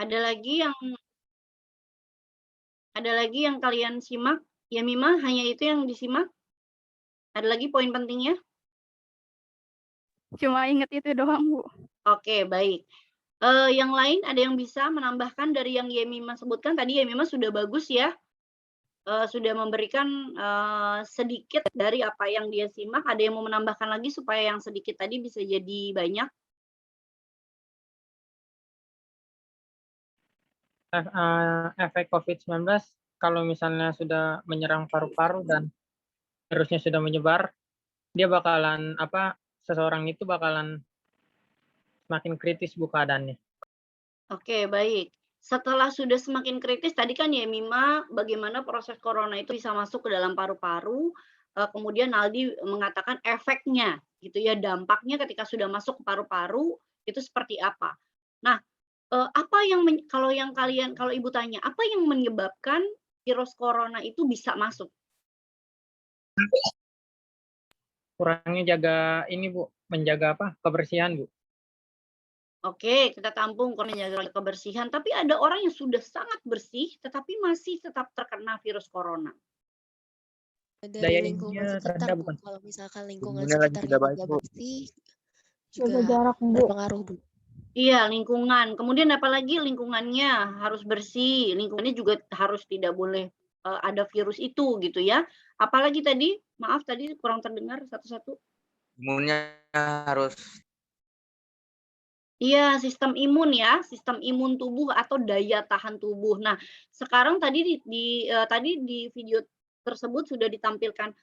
Ada lagi yang kalian simak? Ya Mima, hanya itu yang disimak? Ada lagi poin pentingnya? Cuma inget itu doang, Bu. Oke, baik. Yang lain ada yang bisa menambahkan dari yang Yemima sebutkan? Tadi Yemima sudah bagus ya, sudah memberikan, sedikit dari apa yang dia simak. Ada yang mau menambahkan lagi supaya yang sedikit tadi bisa jadi banyak? Efek COVID-19 kalau misalnya sudah menyerang paru-paru dan virusnya sudah menyebar, dia bakalan seseorang itu bakalan semakin kritis Bu keadaannya. Oke, baik. Setelah sudah semakin kritis, tadi kan Yemima bagaimana proses corona itu bisa masuk ke dalam paru-paru, kemudian Naldi mengatakan efeknya gitu ya, dampaknya ketika sudah masuk ke paru-paru itu seperti apa. Nah, apa yang kalau Ibu tanya, apa yang menyebabkan virus corona itu bisa masuk? Kurangnya menjaga kebersihan Bu. Oke, kita tampung kalau menjaga kebersihan, tapi ada orang yang sudah sangat bersih tetapi masih tetap terkena virus corona. Dari Daya lingkungan imunnya sekitar, rendah Bu. bukan? Kalau misalkan lingkungan Imunnya lagi sekitarnya tidak baik, tidak Bu. bersih, Jaga juga jarak, Bu. berpengaruh, Bu. Iya, lingkungan. Kemudian apalagi lingkungannya harus bersih, lingkungannya juga harus tidak boleh, ada virus itu gitu ya. Apalagi tadi? Maaf tadi kurang terdengar satu-satu. Imunnya harus Iya, sistem imun ya, sistem imun tubuh atau daya tahan tubuh. Nah, sekarang tadi tadi di video tersebut sudah ditampilkan,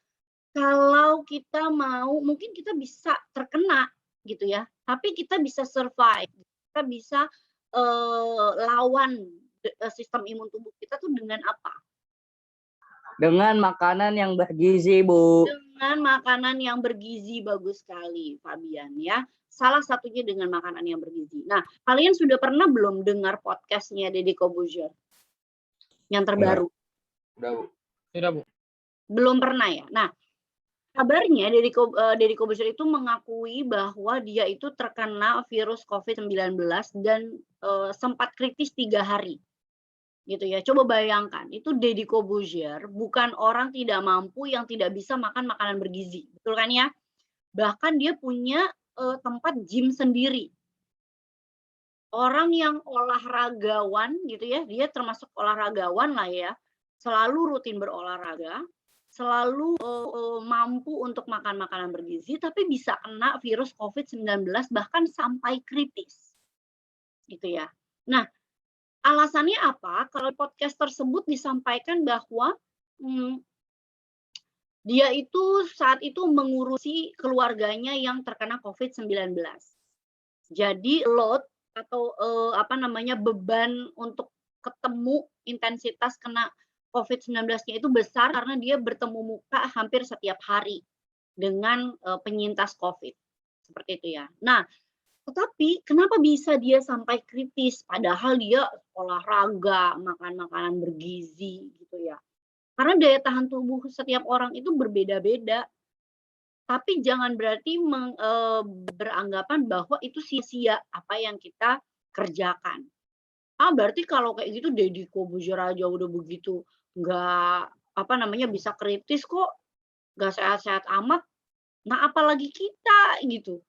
kalau kita mau mungkin kita bisa terkena gitu ya, tapi kita bisa survive, kita bisa, lawan sistem imun tubuh kita tuh dengan apa? Dengan makanan yang bergizi, Bu. Dengan makanan yang bergizi, bagus sekali Fabian ya. Salah satunya dengan makanan yang bergizi. Nah, kalian sudah pernah belum dengar podcast-nya Deddy Corbuzier? Yang terbaru? udah Bu. Sudah Bu. Belum pernah ya? Nah, kabarnya Deddy Corbuzier itu mengakui bahwa dia itu terkena virus COVID-19 dan sempat kritis 3 hari. Gitu ya. Coba bayangkan, itu Deddy Corbuzier bukan orang tidak mampu yang tidak bisa makan makanan bergizi, betul kan ya? Bahkan dia punya tempat gym sendiri. Orang yang olahragawan gitu ya, dia termasuk olahragawan lah ya, selalu rutin berolahraga, selalu mampu untuk makan makanan bergizi, tapi bisa kena virus COVID-19 bahkan sampai kritis. Gitu ya. Nah, alasannya apa? Kalau podcast tersebut disampaikan bahwa dia itu saat itu mengurusi keluarganya yang terkena COVID-19. Jadi load atau beban untuk ketemu intensitas kena COVID-19-nya itu besar karena dia bertemu muka hampir setiap hari dengan penyintas COVID. Seperti itu ya. Nah, tetapi kenapa bisa dia sampai kritis padahal dia olahraga, makan makanan bergizi gitu ya. Karena daya tahan tubuh setiap orang itu berbeda-beda. Tapi jangan berarti beranggapan bahwa itu sia-sia apa yang kita kerjakan. Berarti kalau kayak gitu Deddy Corbuzier aja udah begitu bisa kritis kok, nggak sehat-sehat amat. Nah, apalagi kita gitu,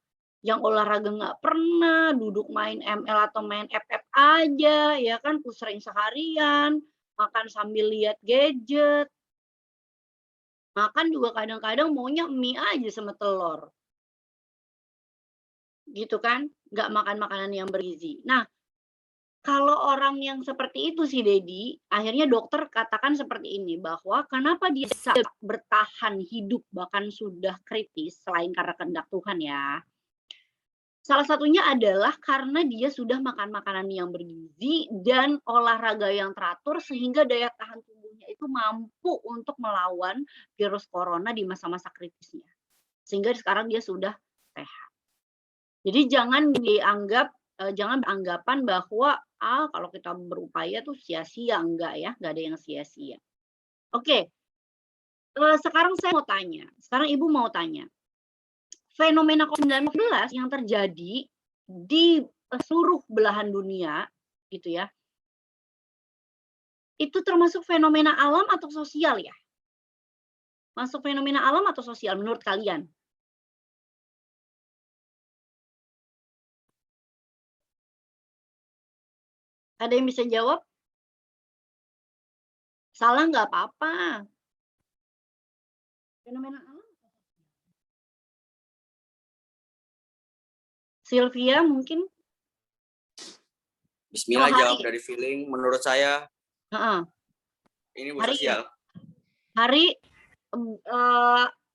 yang olahraga nggak pernah, duduk main ML atau main FF aja, ya kan, pusing seharian, makan sambil lihat gadget. Makan juga kadang-kadang maunya mie aja sama telur. Gitu kan, nggak makan makanan yang bergizi. Nah, kalau orang yang seperti itu si Deddy, akhirnya dokter katakan seperti ini, bahwa kenapa dia bisa bertahan hidup bahkan sudah kritis, selain karena kehendak Tuhan ya. Salah satunya adalah karena dia sudah makan makanan yang bergizi dan olahraga yang teratur sehingga daya tahan tubuhnya itu mampu untuk melawan virus corona di masa-masa kritisnya. Sehingga sekarang dia sudah sehat. Jadi jangan beranggapan bahwa kalau kita berupaya tuh sia-sia, enggak ya, enggak ada yang sia-sia. Oke. Sekarang saya mau tanya. Sekarang Ibu mau tanya. Fenomena COVID-19 yang terjadi di seluruh belahan dunia gitu ya. Itu termasuk fenomena alam atau sosial ya? Masuk fenomena alam atau sosial menurut kalian? Ada yang bisa jawab? Salah nggak apa-apa. Fenomena alam. Sylvia mungkin? Bismillah, Oh, Hari. jawab dari feeling. Menurut saya Heeh. ini Bu Hari. sosial.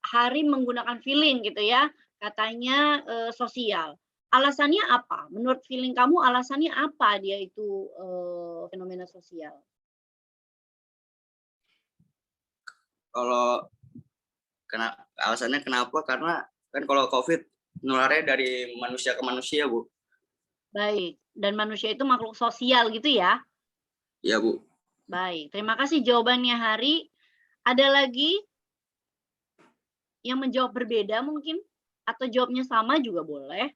Hari menggunakan feeling gitu ya, katanya sosial. Alasannya apa? Menurut feeling kamu alasannya apa dia itu fenomena sosial? Kalau alasannya kenapa? Karena kan kalau COVID nularnya dari manusia ke manusia, Bu. Baik, dan manusia itu makhluk sosial gitu ya? Iya, Bu. Baik, terima kasih jawabannya Hari. Ada lagi yang menjawab berbeda mungkin? Atau jawabnya sama juga boleh.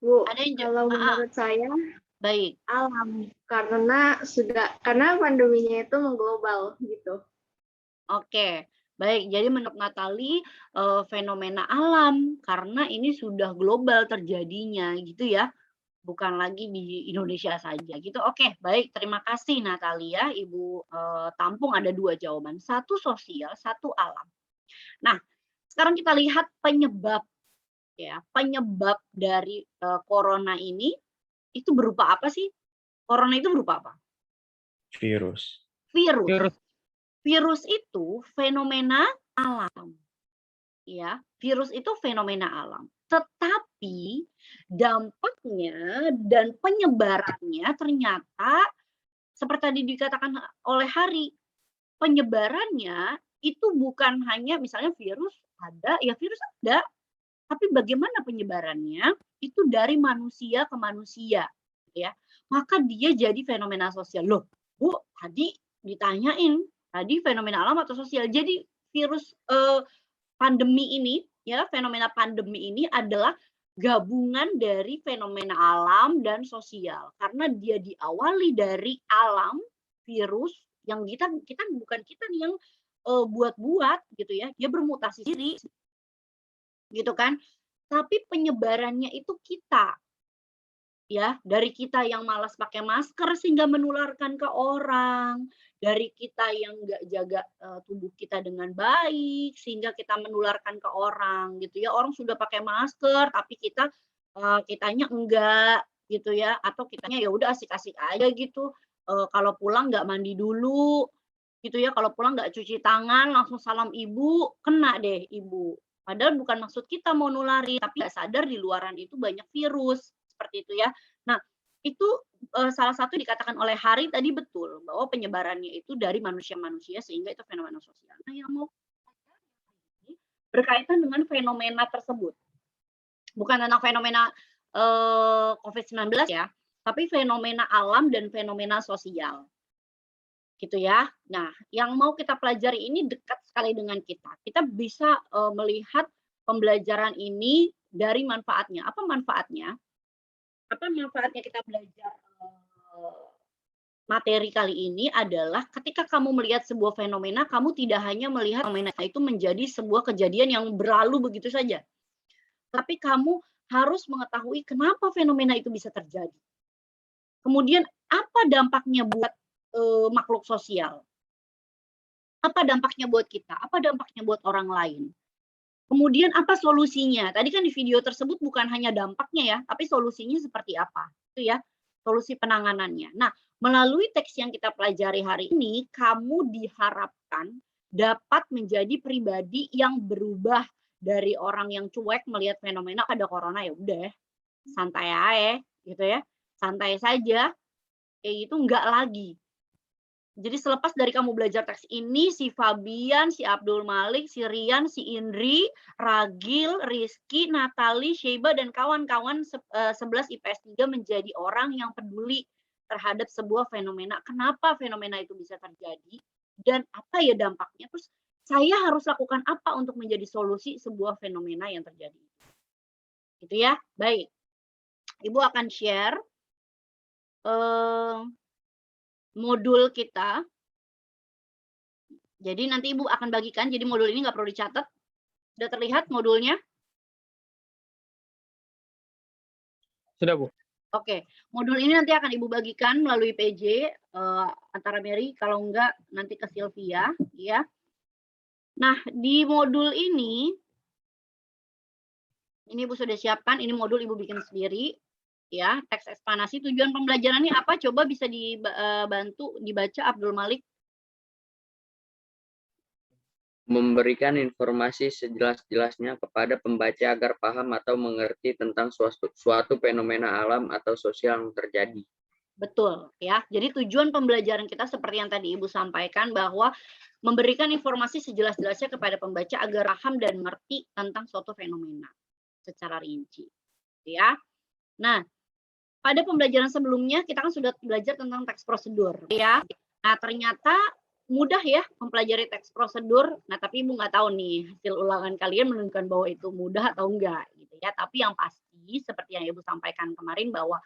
Bu, Ada yang kalau menurut saya baik. alam karena pandeminya itu mengglobal gitu. Oke, baik. Jadi menurut Natali fenomena alam karena ini sudah global terjadinya gitu ya. Bukan lagi di Indonesia saja gitu. Oke, baik. Terima kasih Natalia. Ibu tampung ada 2 jawaban. Satu sosial, satu alam. Nah, sekarang kita lihat penyebab ya. Penyebab dari corona ini itu berupa apa sih? Corona itu berupa apa? Virus. Virus. Virus itu fenomena alam. Ya, virus itu fenomena alam. Tetapi dampaknya dan penyebarannya ternyata seperti tadi dikatakan oleh Hari, penyebarannya itu bukan hanya misalnya virus ada, tapi bagaimana penyebarannya itu dari manusia ke manusia, ya. Maka dia jadi fenomena sosial. Loh, Bu, tadi ditanyain, tadi fenomena alam atau sosial. Jadi virus pandemi ini, ya, fenomena pandemi ini adalah gabungan dari fenomena alam dan sosial. Karena dia diawali dari alam, virus, yang kita bukan kita nih yang buat-buat gitu ya, dia bermutasi sendiri, gitu kan. Tapi penyebarannya itu kita, ya, dari kita yang malas pakai masker sehingga menularkan ke orang, dari kita yang nggak jaga tubuh kita dengan baik sehingga kita menularkan ke orang gitu ya. Orang sudah pakai masker tapi kitanya enggak gitu ya, atau kitanya ya udah asik-asik aja gitu. Kalau pulang nggak mandi dulu gitu ya, kalau pulang nggak cuci tangan langsung salam ibu, kena deh ibu. Padahal bukan maksud kita mau nulari, tapi nggak sadar di luaran itu banyak virus seperti itu ya. Nah, itu salah satu dikatakan oleh Hari tadi betul bahwa penyebarannya itu dari manusia-manusia sehingga itu fenomena sosial. Nah, yang mau berkaitan dengan fenomena tersebut, bukan tentang fenomena COVID-19 ya, tapi fenomena alam dan fenomena sosial, gitu ya. Nah, yang mau kita pelajari ini dekat sekali dengan kita. Kita bisa melihat pembelajaran ini dari manfaatnya. Apa manfaatnya? Apa manfaatnya kita belajar materi kali ini adalah ketika kamu melihat sebuah fenomena, kamu tidak hanya melihat fenomena itu menjadi sebuah kejadian yang berlalu begitu saja. Tapi kamu harus mengetahui kenapa fenomena itu bisa terjadi. Kemudian apa dampaknya buat makhluk sosial? Apa dampaknya buat kita? Apa dampaknya buat orang lain? Kemudian apa solusinya? Tadi kan di video tersebut bukan hanya dampaknya ya, tapi solusinya seperti apa? Itu ya, solusi penanganannya. Nah, melalui teks yang kita pelajari hari ini, kamu diharapkan dapat menjadi pribadi yang berubah dari orang yang cuek melihat fenomena ada corona ya udah santai aja gitu ya. Santai saja. Kayak gitu enggak lagi. Jadi selepas dari kamu belajar teks ini, si Fabian, si Abdul Malik, si Rian, si Indri, Ragil, Rizky, Natali, Sheba, dan kawan-kawan 11 IPS 3 menjadi orang yang peduli terhadap sebuah fenomena. Kenapa fenomena itu bisa terjadi? Dan apa ya dampaknya? Terus saya harus lakukan apa untuk menjadi solusi sebuah fenomena yang terjadi? Gitu ya, baik. Ibu akan share modul kita. Jadi nanti Ibu akan bagikan, jadi modul ini nggak perlu dicatat. Sudah terlihat modulnya? Sudah, Bu. Oke, modul ini nanti akan Ibu bagikan melalui PJ antara Mary, kalau enggak nanti ke Sylvia, ya. Nah, di modul ini Ibu sudah siapkan, ini modul Ibu bikin sendiri, ya. Teks eksplanasi, tujuan pembelajarannya apa? Coba bisa dibantu dibaca Abdul Malik. Memberikan informasi sejelas-jelasnya kepada pembaca agar paham atau mengerti tentang suatu fenomena alam atau sosial yang terjadi. Betul, ya. Jadi tujuan pembelajaran kita seperti yang tadi Ibu sampaikan, bahwa memberikan informasi sejelas-jelasnya kepada pembaca agar paham dan mengerti tentang suatu fenomena secara rinci, ya. Nah, pada pembelajaran sebelumnya kita kan sudah belajar tentang teks prosedur, ya. Nah, ternyata mudah ya mempelajari teks prosedur. Nah, tapi Ibu nggak tahu nih hasil ulangan kalian menunjukkan bahwa itu mudah atau enggak, gitu ya. Tapi yang pasti seperti yang Ibu sampaikan kemarin, bahwa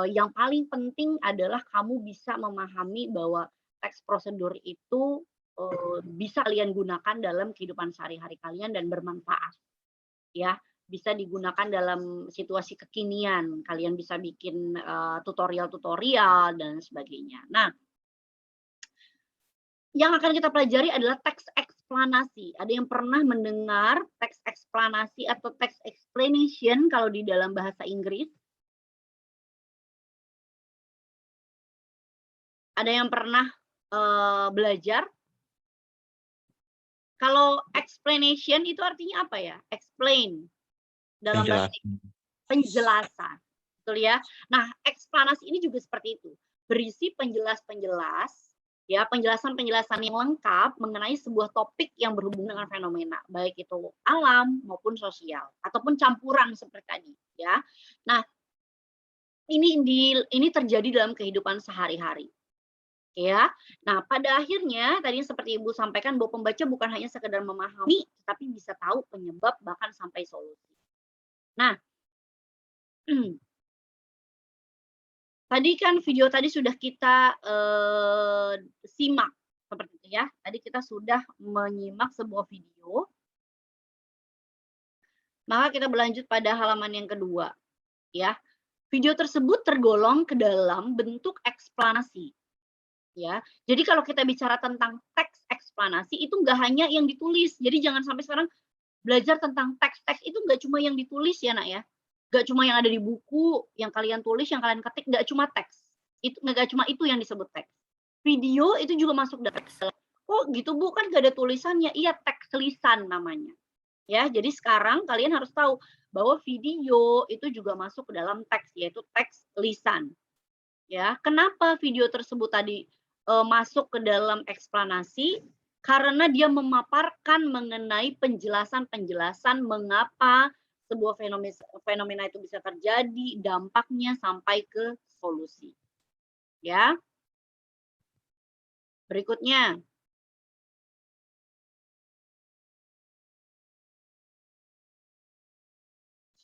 yang paling penting adalah kamu bisa memahami bahwa teks prosedur itu bisa kalian gunakan dalam kehidupan sehari-hari kalian dan bermanfaat, ya. Bisa digunakan dalam situasi kekinian. Kalian bisa bikin tutorial-tutorial dan sebagainya. Nah, yang akan kita pelajari adalah teks eksplanasi. Ada yang pernah mendengar teks eksplanasi atau teks explanation kalau di dalam bahasa Inggris? Ada yang pernah belajar? Kalau explanation itu artinya apa ya? Explain dalam bahasa penjelasan, betul ya? Nah, eksplanasi ini juga seperti itu, berisi penjelasan yang lengkap mengenai sebuah topik yang berhubungan dengan fenomena, baik itu alam maupun sosial, ataupun campuran seperti tadi, ya. Nah, ini terjadi dalam kehidupan sehari-hari, ya. Nah, pada akhirnya tadi seperti Ibu sampaikan, bahwa pembaca bukan hanya sekedar memahami, tapi bisa tahu penyebab bahkan sampai solusi. Nah, tadi kan video tadi sudah kita simak seperti itu ya. Tadi kita sudah menyimak sebuah video. Maka kita berlanjut pada halaman yang kedua, ya. Video tersebut tergolong ke dalam bentuk eksplanasi, ya. Jadi kalau kita bicara tentang teks eksplanasi itu nggak hanya yang ditulis. Jadi jangan sampai sekarang belajar tentang teks-teks itu nggak cuma yang ditulis ya, Nak, ya. Nggak cuma yang ada di buku, yang kalian tulis, yang kalian ketik, nggak cuma teks. Itu nggak cuma itu yang disebut teks. Video itu juga masuk dalam teks. Oh gitu Bu, kan nggak ada tulisannya. Iya, teks lisan namanya. Ya, jadi sekarang kalian harus tahu bahwa video itu juga masuk ke dalam teks, yaitu teks lisan. Ya, kenapa video tersebut tadi masuk ke dalam eksplanasi? Karena dia memaparkan mengenai penjelasan-penjelasan mengapa sebuah fenomena itu bisa terjadi, dampaknya sampai ke solusi. Ya. Berikutnya.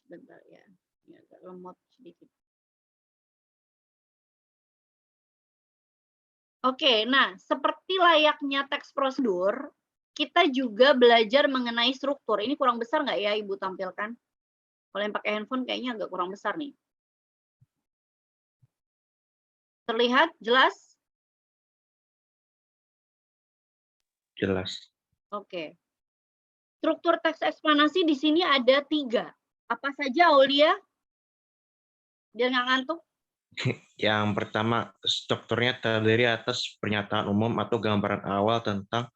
Sebentar ya. Ini agak lemot sedikit. Oke, nah seperti layaknya teks prosedur, kita juga belajar mengenai struktur. Ini kurang besar nggak ya Ibu tampilkan? Kalau yang pakai handphone kayaknya agak kurang besar nih. Terlihat jelas? Jelas. Oke. Struktur teks eksplanasi di sini ada 3. Apa saja, Aulia? Biar nggak ngantuk. Yang pertama, strukturnya terdiri atas pernyataan umum atau gambaran awal tentang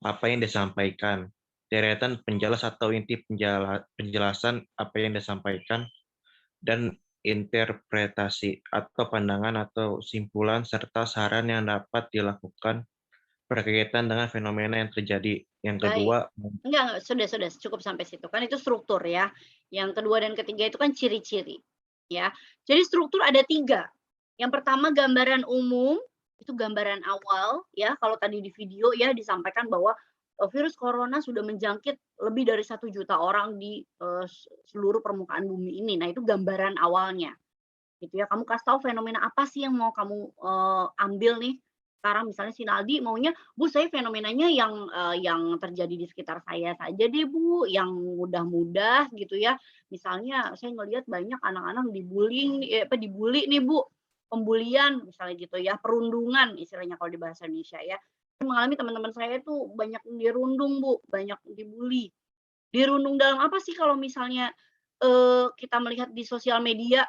apa yang disampaikan, deretan penjelas atau inti penjelasan apa yang disampaikan, dan interpretasi atau pandangan atau simpulan serta saran yang dapat dilakukan berkaitan dengan fenomena yang terjadi. Yang kedua, enggak, sudah cukup sampai situ. Kan itu struktur ya. Yang kedua dan ketiga itu kan ciri-ciri. Ya. Jadi struktur ada 3. Yang pertama gambaran umum, itu gambaran awal ya. Kalau tadi di video ya disampaikan bahwa virus corona sudah menjangkit lebih dari 1 juta orang di seluruh permukaan bumi ini. Nah, itu gambaran awalnya. gitu ya. Kamu kasih tahu fenomena apa sih yang mau kamu ambil nih. Sekarang misalnya si Naldi maunya, Bu saya fenomenanya yang terjadi di sekitar saya saja deh Bu, yang mudah-mudah gitu ya. Misalnya saya ngelihat banyak anak-anak dibully nih Bu, pembulian misalnya gitu ya, perundungan istilahnya kalau di bahasa Indonesia ya. Saya mengalami teman-teman saya itu banyak dirundung Bu, banyak dibully. Dirundung dalam apa sih kalau misalnya kita melihat di sosial media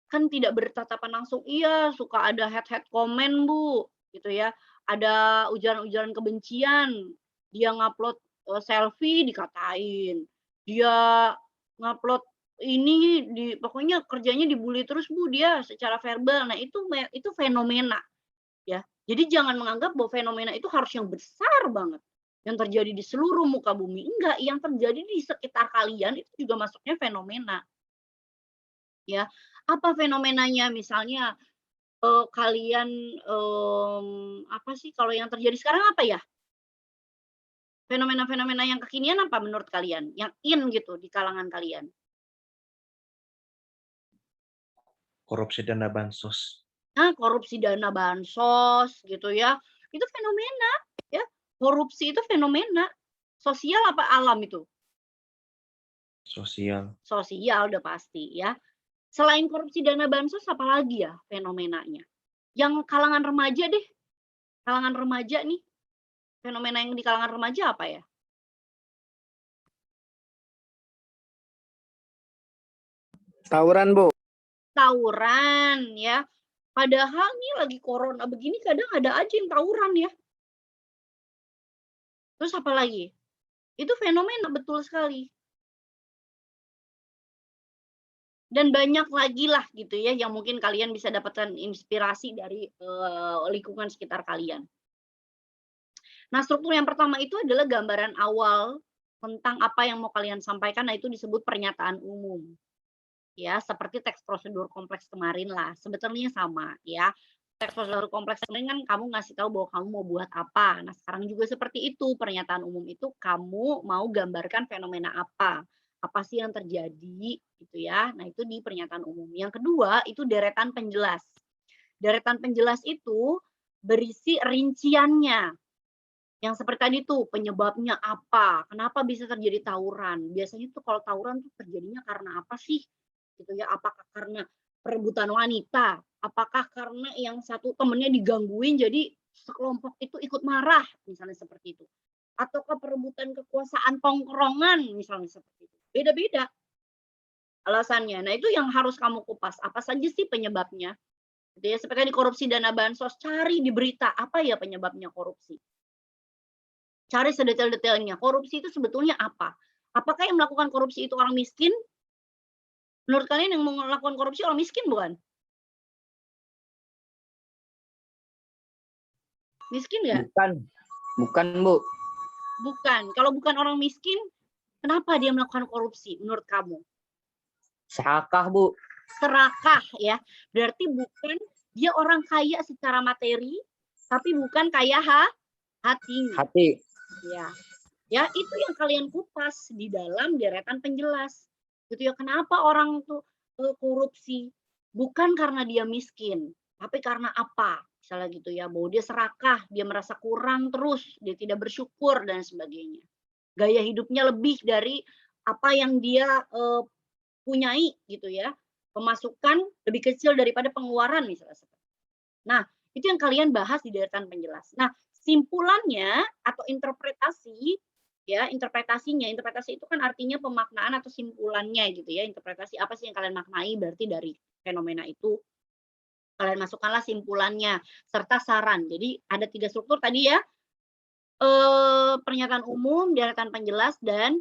kan tidak bertatapan langsung, iya suka ada head komen Bu, gitu ya. Ada ujaran-ujaran kebencian, dia ngupload selfie dikatain, dia ngupload ini pokoknya kerjanya dibully terus Bu dia secara verbal. Nah itu fenomena ya. Jadi jangan menganggap bahwa fenomena itu harus yang besar banget, yang terjadi di seluruh muka bumi. Enggak, yang terjadi di sekitar kalian itu juga masuknya fenomena. Ya, apa fenomenanya? Misalnya kalian apa sih kalau yang terjadi sekarang apa ya? Fenomena-fenomena yang kekinian apa menurut kalian? Yang in gitu di kalangan kalian? Korupsi dana bansos. Nah, korupsi dana bansos gitu ya. Itu fenomena ya. Korupsi itu fenomena. Sosial apa alam itu? Sosial. Sosial udah pasti ya. Selain korupsi dana bansos apalagi ya fenomenanya? Yang kalangan remaja deh. Kalangan remaja nih. Fenomena yang di kalangan remaja apa ya? Tawuran, Bu. Tawuran ya. Padahal nih lagi corona begini kadang ada aja yang tawuran ya. Terus apa lagi? Itu fenomena betul sekali. Dan banyak lagi lah gitu ya yang mungkin kalian bisa dapatkan inspirasi dari lingkungan sekitar kalian. Nah, struktur yang pertama itu adalah gambaran awal tentang apa yang mau kalian sampaikan, nah itu disebut pernyataan umum. Ya, seperti teks prosedur kompleks kemarin lah, sebetulnya sama ya. Teks prosedur kompleks kemarin kan kamu ngasih tahu bahwa kamu mau buat apa. Nah, sekarang juga seperti itu, pernyataan umum itu kamu mau gambarkan fenomena apa sih yang terjadi gitu ya. Nah, itu di pernyataan umum. Yang kedua, itu deretan penjelas. Deretan penjelas itu berisi rinciannya. Yang seperti tadi tuh, penyebabnya apa? Kenapa bisa terjadi tawuran? Biasanya tuh kalau tawuran tuh terjadinya karena apa sih? Gitu ya, apakah karena perebutan wanita? Apakah karena yang satu temennya digangguin jadi sekelompok itu ikut marah? Misalnya seperti itu. Ataukah perebutan kekuasaan tongkrongan? Misalnya seperti itu. Beda-beda alasannya. Nah, itu yang harus kamu kupas. Apa saja sih penyebabnya? Gitu ya, seperti di korupsi dana bansos, cari di berita apa ya penyebabnya korupsi. Cari sedetail-detailnya. Korupsi itu sebetulnya apa? Apakah yang melakukan korupsi itu orang miskin? Menurut kalian yang melakukan korupsi orang miskin bukan? Miskin nggak? Bukan, Bu. Bukan. Kalau bukan orang miskin, kenapa dia melakukan korupsi menurut kamu? Serakah, Bu. Serakah ya. Berarti bukan dia orang kaya secara materi, tapi bukan kaya hatinya. Hati. Ya itu yang kalian kupas di dalam deretan penjelas. Gitu ya, kenapa orang tuh korupsi? Bukan karena dia miskin, tapi karena apa? Misalnya gitu ya, bahwa dia serakah, dia merasa kurang terus, dia tidak bersyukur dan sebagainya. Gaya hidupnya lebih dari apa yang dia punyai gitu ya. Pemasukan lebih kecil daripada pengeluaran misalnya. Nah, itu yang kalian bahas di deretan penjelas. Nah, simpulannya atau interpretasi ya, interpretasi itu kan artinya pemaknaan atau simpulannya gitu ya. Interpretasi apa sih yang kalian maknai, berarti dari fenomena itu kalian masukkanlah simpulannya serta saran. Jadi ada 3 struktur tadi ya. Pernyataan umum, deretan penjelas, dan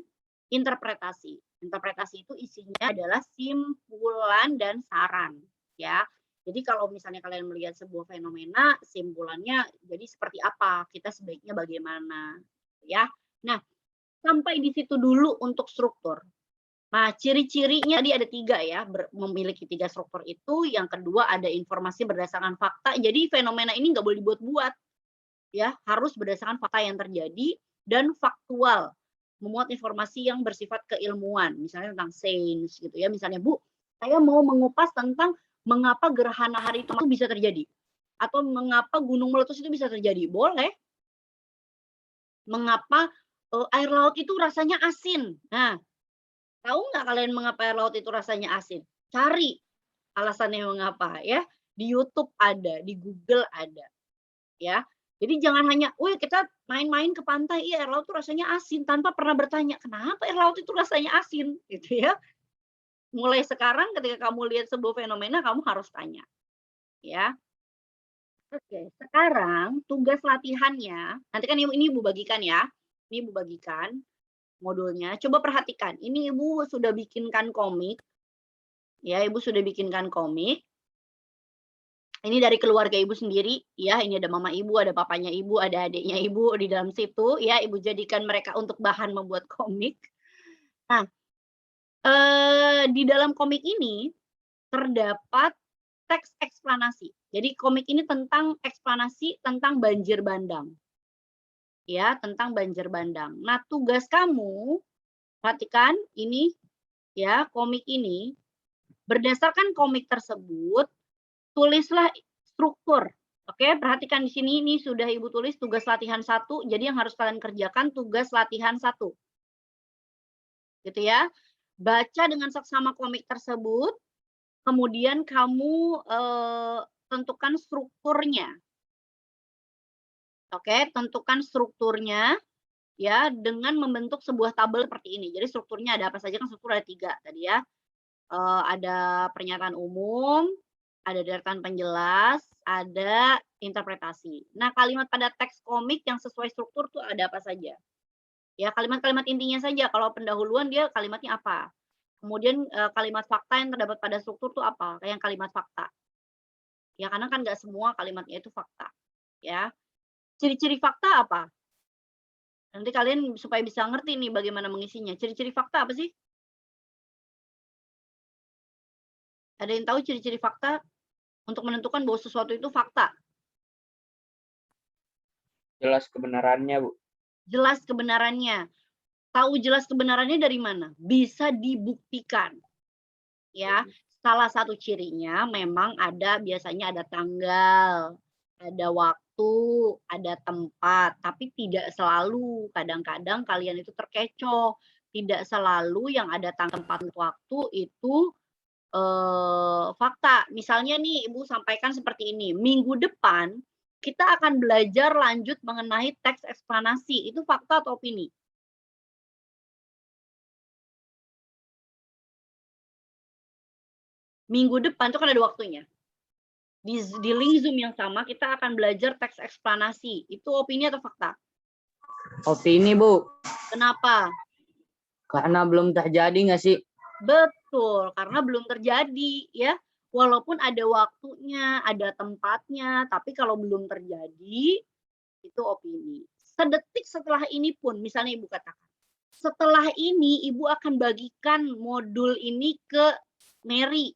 interpretasi. Interpretasi itu isinya adalah simpulan dan saran ya. Jadi kalau misalnya kalian melihat sebuah fenomena, simpulannya jadi seperti apa, kita sebaiknya bagaimana ya. Nah, sampai di situ dulu untuk struktur. Nah, ciri-cirinya tadi ada 3 ya, memiliki 3 struktur itu. Yang kedua ada informasi berdasarkan fakta. Jadi fenomena ini nggak boleh dibuat-buat ya, harus berdasarkan fakta yang terjadi dan faktual. Memuat informasi yang bersifat keilmuan, misalnya tentang sains gitu ya. Misalnya, Bu, saya mau mengupas tentang Mengapa gerhana hari itu bisa terjadi? Atau mengapa gunung meletus itu bisa terjadi? Boleh. Mengapa air laut itu rasanya asin? Nah, tahu nggak kalian mengapa air laut itu rasanya asin? Cari alasannya mengapa ya. Di YouTube ada, di Google ada. Ya. Jadi jangan hanya, "Wih, kita main-main ke pantai, iya air laut itu rasanya asin," tanpa pernah bertanya, "Kenapa air laut itu rasanya asin?" Gitu ya. Mulai sekarang ketika kamu lihat sebuah fenomena, kamu harus tanya. Ya. Oke, sekarang tugas latihannya, nanti kan ini Ibu bagikan ya. Ini Ibu bagikan modulnya. Coba perhatikan, ini Ibu sudah bikinkan komik. Ya, Ibu sudah bikinkan komik. Ini dari keluarga Ibu sendiri, ya. Ini ada mama Ibu, ada papanya Ibu, ada adiknya Ibu di dalam situ, ya. Ibu jadikan mereka untuk bahan membuat komik. Nah, di dalam komik ini terdapat teks eksplanasi. Jadi komik ini tentang eksplanasi tentang banjir bandang. Ya, tentang banjir bandang. Nah, tugas kamu, perhatikan ini, ya, komik ini, berdasarkan komik tersebut, tulislah struktur. Oke, perhatikan di sini, ini sudah Ibu tulis tugas latihan 1, jadi yang harus kalian kerjakan tugas latihan 1. Gitu ya. Baca dengan seksama komik tersebut, kemudian kamu tentukan strukturnya. Oke, tentukan strukturnya ya dengan membentuk sebuah tabel seperti ini. Jadi strukturnya ada apa saja, kan struktur ada 3 tadi ya. Ada pernyataan umum, ada deretan penjelas, ada interpretasi. Nah, kalimat pada teks komik yang sesuai struktur tuh ada apa saja? Ya, kalimat-kalimat intinya saja. Kalau pendahuluan dia kalimatnya apa? Kemudian kalimat fakta yang terdapat pada struktur tuh apa? Kayak kalimat fakta. Ya, karena kan nggak semua kalimatnya itu fakta. Ya. Ciri-ciri fakta apa? Nanti kalian supaya bisa ngerti nih bagaimana mengisinya. Ciri-ciri fakta apa sih? Ada yang tahu ciri-ciri fakta untuk menentukan bahwa sesuatu itu fakta? Jelas kebenarannya, Bu. Jelas kebenarannya. Tahu jelas kebenarannya dari mana? Bisa dibuktikan. Ya, salah satu cirinya memang biasanya ada tanggal, ada waktu, ada tempat, tapi tidak selalu. Kadang-kadang kalian itu terkecoh. Tidak selalu yang ada tempat waktu itu fakta. Misalnya nih Ibu sampaikan seperti ini, minggu depan kita akan belajar lanjut mengenai teks eksplanasi. Itu fakta atau opini? Minggu depan itu kan ada waktunya. Di link Zoom yang sama kita akan belajar teks eksplanasi. Itu opini atau fakta? Opini, Bu. Kenapa? Karena belum terjadi nggak sih? Betul, karena belum terjadi ya. Walaupun ada waktunya, ada tempatnya, tapi kalau belum terjadi itu opini. Sedetik setelah ini pun, misalnya Ibu katakan, setelah ini Ibu akan bagikan modul ini ke Mary.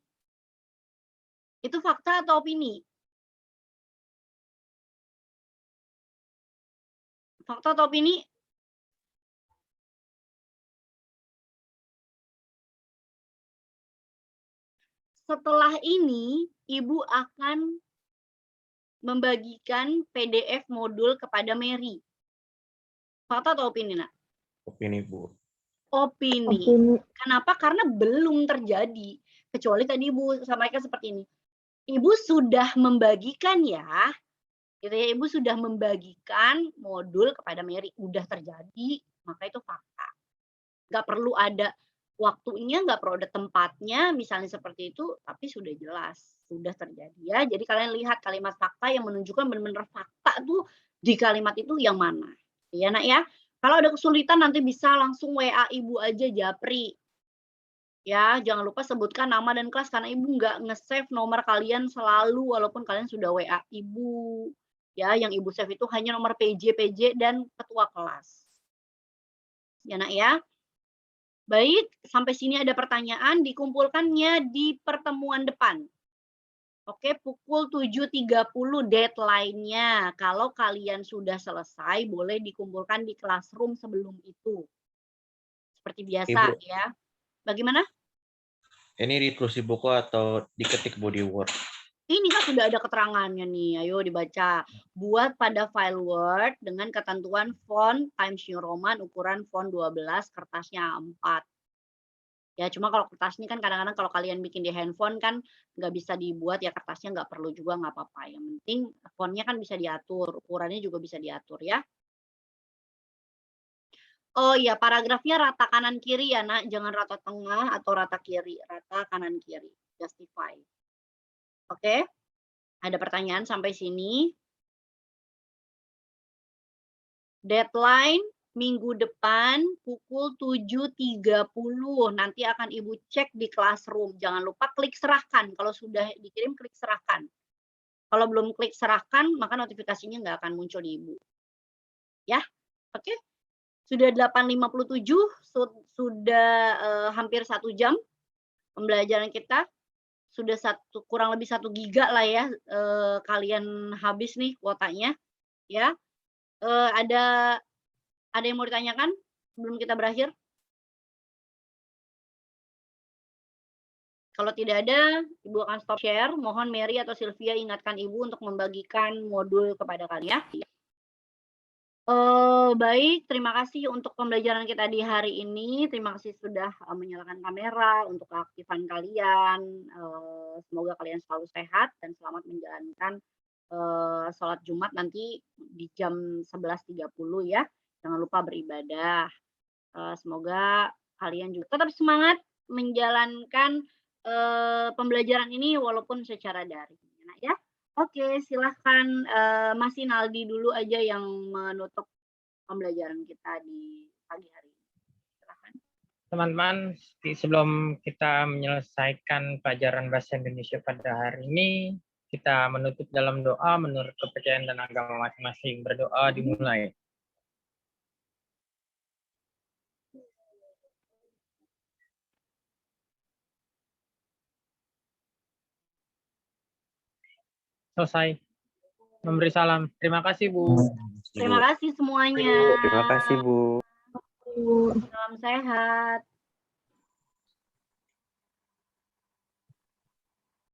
Itu fakta atau opini? Fakta atau opini? Setelah ini, Ibu akan membagikan PDF modul kepada Mary. Fakta atau opini, Nak? Opini, Bu. Opini. Kenapa? Karena belum terjadi. Kecuali tadi Ibu sampaikan seperti ini. Ibu sudah membagikan ya, gitu ya. Ibu sudah membagikan modul kepada Mary. Udah terjadi, maka itu fakta. Nggak perlu ada waktunya, nggak perlu ada tempatnya, misalnya seperti itu, tapi sudah jelas, sudah terjadi ya. Jadi kalian lihat kalimat fakta yang menunjukkan benar-benar fakta tuh di kalimat itu yang mana. Ya Nak ya. Kalau ada kesulitan nanti bisa langsung WA Ibu aja, Japri. Ya, jangan lupa sebutkan nama dan kelas karena Ibu nggak nge-save nomor kalian selalu walaupun kalian sudah WA Ibu. Ya, yang Ibu save itu hanya nomor PJ dan ketua kelas. Ya Nak ya. Baik, sampai sini ada pertanyaan, dikumpulkannya di pertemuan depan. Oke, pukul 7.30 deadline-nya. Kalau kalian sudah selesai, boleh dikumpulkan di classroom sebelum itu. Seperti biasa Ibu. ya. Bagaimana? Ini ditulis di buku atau diketik body word? Ini kan sudah ada keterangannya nih, ayo dibaca. Buat pada file Word dengan ketentuan font Times New Roman ukuran font 12, kertasnya 4. Ya, cuma kalau kertas ini kan kadang-kadang kalau kalian bikin di handphone kan nggak bisa dibuat ya, kertasnya nggak perlu juga, nggak apa-apa. Yang penting fontnya kan bisa diatur, ukurannya juga bisa diatur ya. Oh iya, paragrafnya rata kanan kiri ya nak, jangan rata tengah atau rata kiri, rata kanan kiri. Justify. Oke, ada pertanyaan sampai sini? Deadline minggu depan pukul 7.30. Nanti akan Ibu cek di classroom. Jangan lupa klik serahkan. Kalau sudah dikirim, klik serahkan. Kalau belum klik serahkan, maka notifikasinya nggak akan muncul di Ibu. Ya, oke. Sudah 8.57, sudah hampir 1 jam pembelajaran kita. Sudah kurang lebih 1 giga lah ya, kalian habis nih kuotanya. Ya, ada yang mau ditanyakan sebelum kita berakhir? Kalau tidak ada, Ibu akan stop share. Mohon Mary atau Sylvia ingatkan Ibu untuk membagikan modul kepada kalian ya. Baik, terima kasih untuk pembelajaran kita di hari ini. Terima kasih sudah menyalakan kamera untuk keaktifan kalian. Semoga kalian selalu sehat dan selamat menjalankan sholat Jumat nanti di jam 11.30 ya. Jangan lupa beribadah. Semoga kalian juga tetap semangat menjalankan pembelajaran ini walaupun secara daring. Nah, ya. Oke, silahkan Mas Inaldi dulu aja yang menutup pembelajaran kita di pagi hari ini. Silahkan. Teman-teman, sebelum kita menyelesaikan pelajaran bahasa Indonesia pada hari ini, kita menutup dalam doa menurut kepercayaan dan agama masing-masing. Berdoa dimulai. Selesai. Memberi salam. Terima kasih, Bu. Terima kasih semuanya. Terima kasih, Bu. Salam sehat.